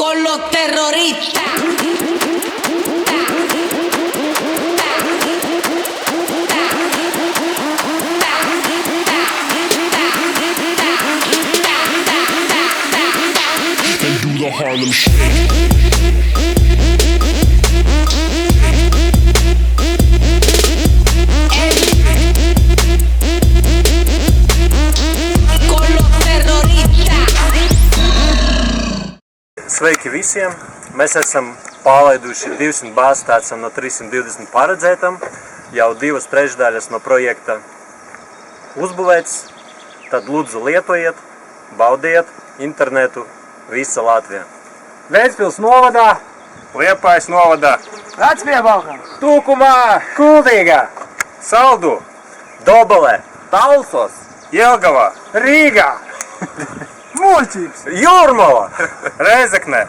con los terroristas. And do the Harlem Shake. Sveiki visiem! Mēs esam pārlaiduši 200 bāzes, tāds no 320 paredzētam. Jau 2/3 no projekta uzbūvēts. Tad lūdzu lietojiet, baudiet internetu visa Latvijā. Ventspils novadā, Liepājas novadā, Vecpiebalgā, Tūkumā, Kuldīgā, Saldu, Dobalē, Talsos, Jelgavā, Rīgā, Muļķības, Jūrmalā, Reizeknē,